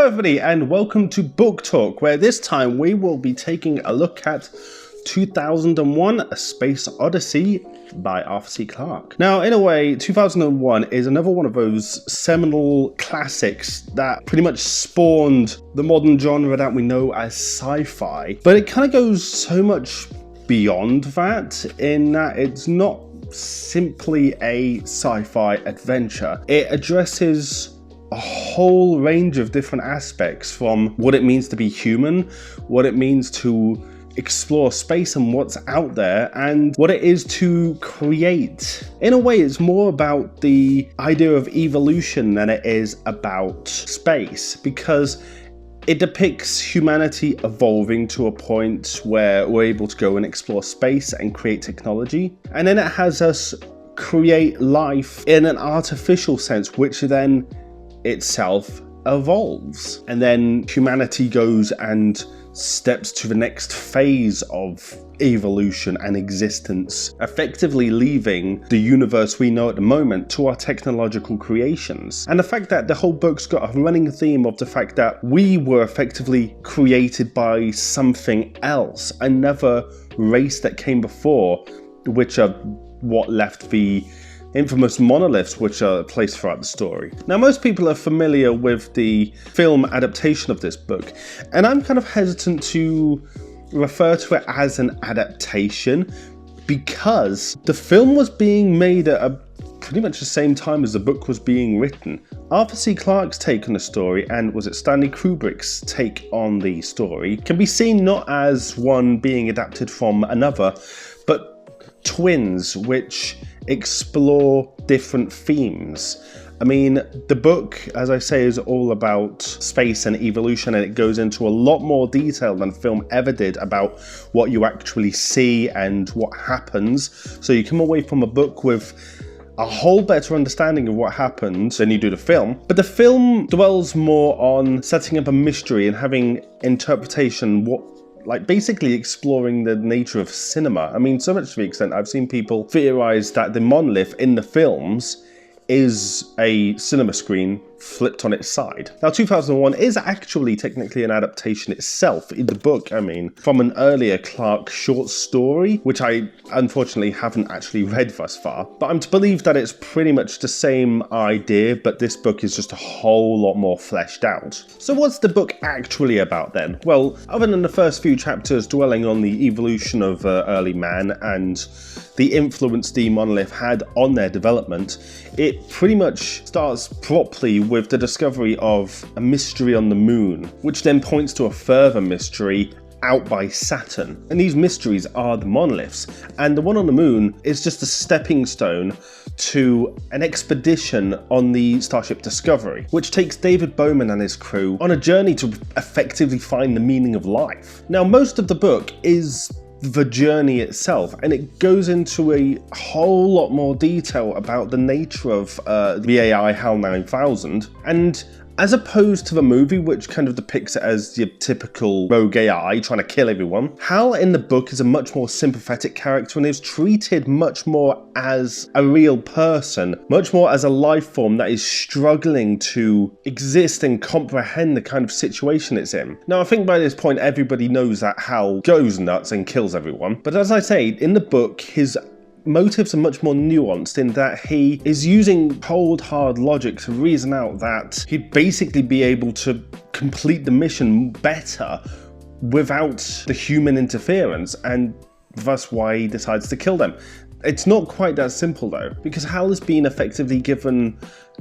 everybody, and welcome to Book Talk, where this time we will be taking a look at 2001: A Space Odyssey by Arthur C. Clarke. Now, in a way, 2001 is another one of those seminal classics that pretty much spawned the modern genre that we know as sci-fi, but it kind of goes so much beyond that, in that it's not simply a sci-fi adventure. It addresses a whole range of different aspects, from what it means to be human, what it means to explore space and what's out there, and what it is to create. In a way, it's more about the idea of evolution than it is about space, because it depicts humanity evolving to a point where we're able to go and explore space and create technology, and then it has us create life in an artificial sense, which then itself evolves, and then humanity goes and steps to the next phase of evolution and existence, effectively leaving the universe we know at the moment to our technological creations. And the fact that the whole book's got a running theme of the fact that we were effectively created by something else, another race that came before, which are what left the infamous monoliths which are placed throughout the story. Now, most people are familiar with the film adaptation of this book, and I'm kind of hesitant to refer to it as an adaptation because the film was being made at pretty much the same time as the book was being written. Arthur C. Clarke's take on the story, and was it Stanley Kubrick's take on the story, can be seen not as one being adapted from another, but twins which explore different themes. I mean, the book, as I say, is all about space and evolution, and it goes into a lot more detail than film ever did about what you actually see and what happens. So you come away from a book with a whole better understanding of what happened than you do the film. But the film dwells more on setting up a mystery and having interpretation, basically exploring the nature of cinema. I mean, so much to the extent I've seen people theorize that the monolith in the films is a cinema screen flipped on its side. Now, 2001 is actually technically an adaptation itself, in the book, I mean, from an earlier Clarke short story, which I unfortunately haven't actually read thus far. But I'm to believe that it's pretty much the same idea, but this book is just a whole lot more fleshed out. So what's the book actually about then? Well, other than the first few chapters dwelling on the evolution of early man and the influence the monolith had on their development, it pretty much starts properly with the discovery of a mystery on the moon, which then points to a further mystery out by Saturn. And these mysteries are the monoliths, and the one on the moon is just a stepping stone to an expedition on the Starship Discovery, which takes David Bowman and his crew on a journey to effectively find the meaning of life. Now, most of the book is the journey itself, and it goes into a whole lot more detail about the nature of the AI HAL 9000, and as opposed to the movie, which kind of depicts it as your typical rogue AI trying to kill everyone, HAL in the book is a much more sympathetic character and is treated much more as a real person, much more as a life form that is struggling to exist and comprehend the kind of situation it's in. Now, I think by this point everybody knows that HAL goes nuts and kills everyone, but as I say, in the book, his motives are much more nuanced, in that he is using cold hard logic to reason out that he'd basically be able to complete the mission better without the human interference, and thus why he decides to kill them. It's not quite that simple though, because HAL has been effectively given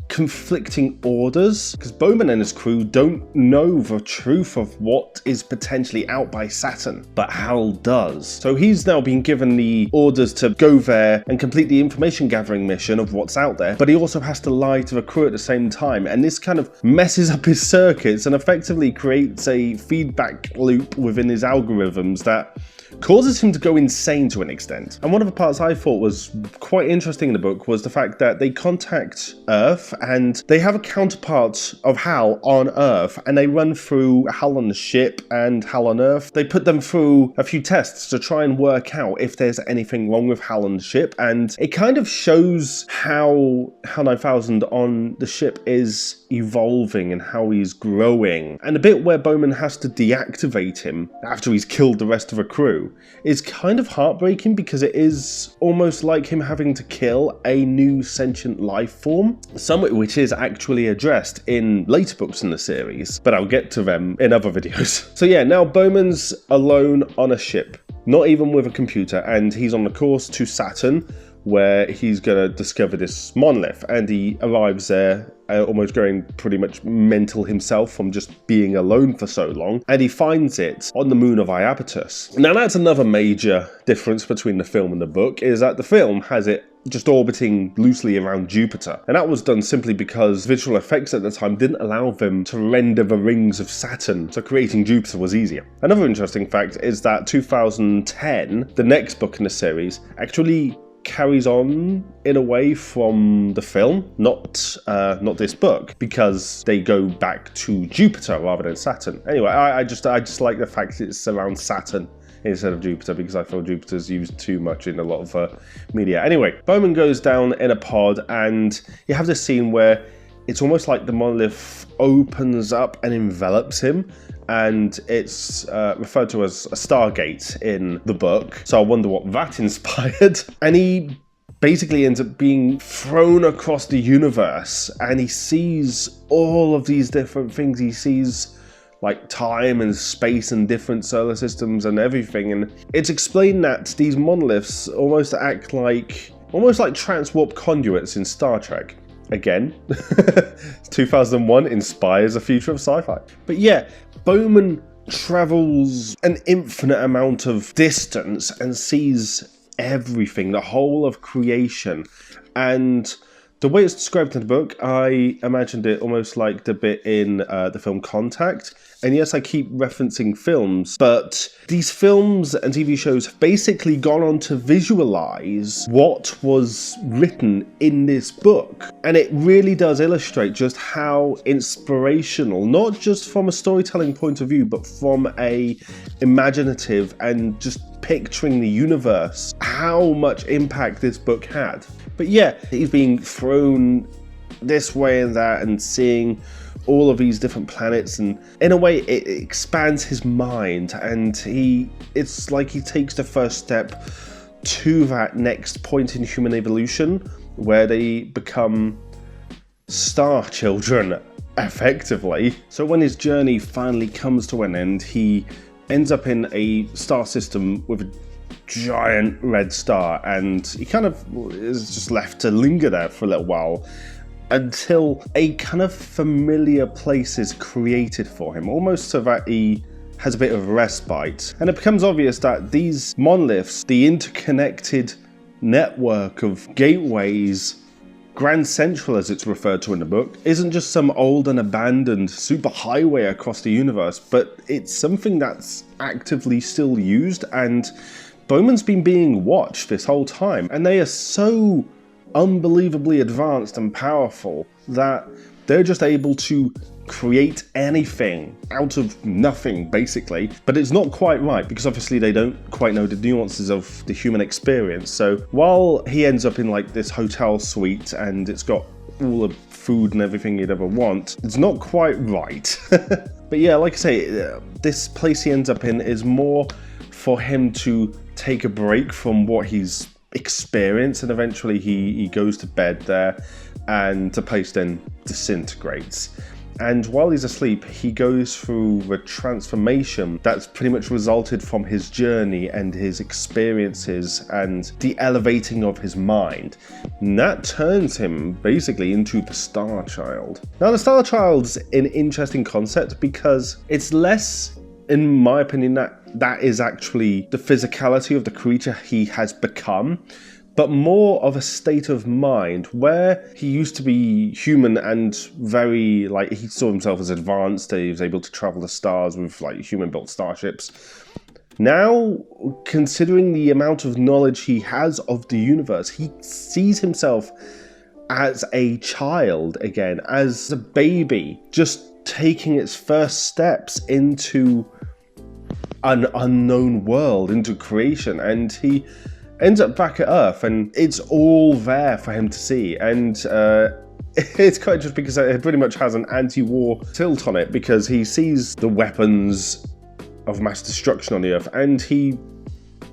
conflicting orders, because Bowman and his crew don't know the truth of what is potentially out by Saturn, but HAL does. So he's now been given the orders to go there and complete the information gathering mission of what's out there, but he also has to lie to the crew at the same time, and this kind of messes up his circuits and effectively creates a feedback loop within his algorithms that causes him to go insane to an extent. And one of the parts I thought was quite interesting in the book was the fact that they contact Earth and they have a counterpart of HAL on Earth, and they run through HAL on the ship and HAL on Earth. They put them through a few tests to try and work out if there's anything wrong with HAL on the ship, and it kind of shows how HAL 9000 on the ship is evolving and how he's growing, and the bit where Bowman has to deactivate him after he's killed the rest of the crew is kind of heartbreaking, because it is almost like him having to kill a new sentient life form, some which is actually addressed in later books in the series, but I'll get to them in other videos. So yeah, now Bowman's alone on a ship, not even with a computer, and he's on the course to Saturn, where he's going to discover this monolith, and he arrives there almost going pretty much mental himself from just being alone for so long, and he finds it on the moon of Iapetus. Now that's another major difference between the film and the book, is that the film has it just orbiting loosely around Jupiter, and that was done simply because visual effects at the time didn't allow them to render the rings of Saturn, so creating Jupiter was easier. Another interesting fact is that 2010, the next book in the series, actually carries on in a way from the film, not this book, because they go back to Jupiter rather than Saturn. Anyway, I just like the fact it's around Saturn instead of Jupiter, because I feel Jupiter's used too much in a lot of media. Anyway, Bowman goes down in a pod, and you have this scene where it's almost like the monolith opens up and envelops him, and it's referred to as a stargate in the book, so I wonder what that inspired. And he basically ends up being thrown across the universe, and he sees all of these different things. He sees like time and space and different solar systems and everything, and it's explained that these monoliths almost act like transwarp conduits in Star Trek. Again, 2001 inspires a future of sci-fi. But yeah, Bowman travels an infinite amount of distance and sees everything, the whole of creation. And the way it's described in the book, I imagined it almost like the bit in the film Contact. And yes, I keep referencing films, but these films and TV shows have basically gone on to visualize what was written in this book. And it really does illustrate just how inspirational, not just from a storytelling point of view, but from a imaginative and just picturing the universe, how much impact this book had. But yeah, he's being thrown this way and that and seeing all of these different planets, and in a way it expands his mind, and it's like he takes the first step to that next point in human evolution where they become star children, effectively. So when his journey finally comes to an end, he ends up in a star system with a giant red star, and he kind of is just left to linger there for a little while until a kind of familiar place is created for him, almost so that he has a bit of respite. And it becomes obvious that these monoliths, the interconnected network of gateways, Grand Central as it's referred to in the book, isn't just some old and abandoned superhighway across the universe, but it's something that's actively still used, and Bowman's been being watched this whole time, and they are so unbelievably advanced and powerful that they're just able to create anything out of nothing, basically. But it's not quite right, because obviously they don't quite know the nuances of the human experience. So while he ends up in like this hotel suite and it's got all the food and everything you'd ever want, it's not quite right. But yeah, like I say, this place he ends up in is more for him to take a break from what he's experienced, and eventually he goes to bed there, and the place then disintegrates. And while he's asleep, he goes through the transformation that's pretty much resulted from his journey and his experiences and the elevating of his mind. And that turns him basically into the Star Child. Now, the Star Child's an interesting concept because it's less, in my opinion, that is actually the physicality of the creature he has become, but more of a state of mind where he used to be human and very, like, he saw himself as advanced. He was able to travel the stars with like human-built starships. Now, considering the amount of knowledge he has of the universe, he sees himself as a child again, as a baby, just taking its first steps into an unknown world, into creation, and he ends up back at Earth, and it's all there for him to see. And it's quite interesting because it pretty much has an anti-war tilt on it, because he sees the weapons of mass destruction on the Earth and he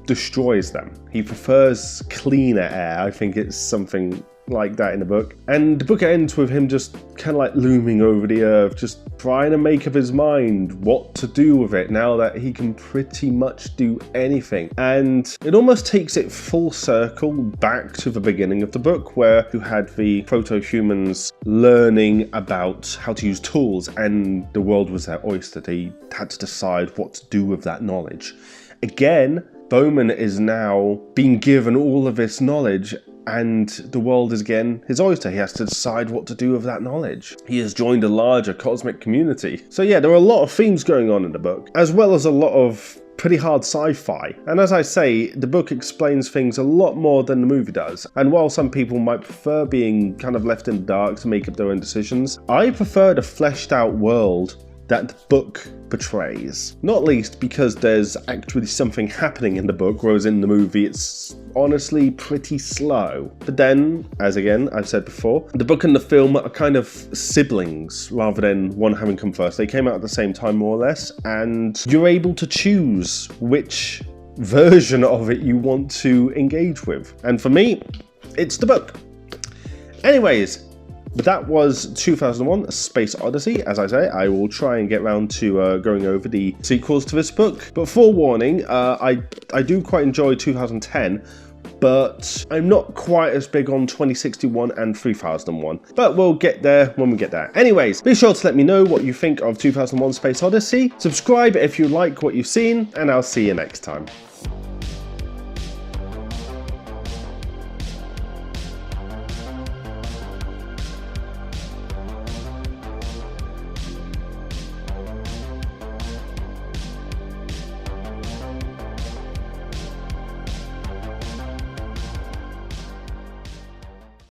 destroys them. He prefers cleaner air. I think it's something like that in the book. And the book ends with him just kind of like looming over the Earth, just trying to make up his mind what to do with it now that he can pretty much do anything. And it almost takes it full circle back to the beginning of the book, where you had the proto-humans learning about how to use tools and the world was their oyster. They had to decide what to do with that knowledge. Again, Bowman is now being given all of this knowledge and the world is again his oyster. He has to decide what to do with that knowledge. He has joined a larger cosmic community. So yeah, there are a lot of themes going on in the book, as well as a lot of pretty hard sci-fi. And as I say, the book explains things a lot more than the movie does. And while some people might prefer being kind of left in the dark to make up their own decisions, I prefer the fleshed out world that the book portrays. Not least because there's actually something happening in the book, whereas in the movie it's honestly pretty slow. But then, as again I've said before, the book and the film are kind of siblings rather than one having come first. They came out at the same time more or less, and you're able to choose which version of it you want to engage with. And for me, it's the book. Anyways, but that was 2001 A Space Odyssey. As I say, I will try and get round to going over the sequels to this book. But forewarning, I do quite enjoy 2010, but I'm not quite as big on 2061 and 3001. But we'll get there when we get there. Anyways, be sure to let me know what you think of 2001 Space Odyssey. Subscribe if you like what you've seen, and I'll see you next time.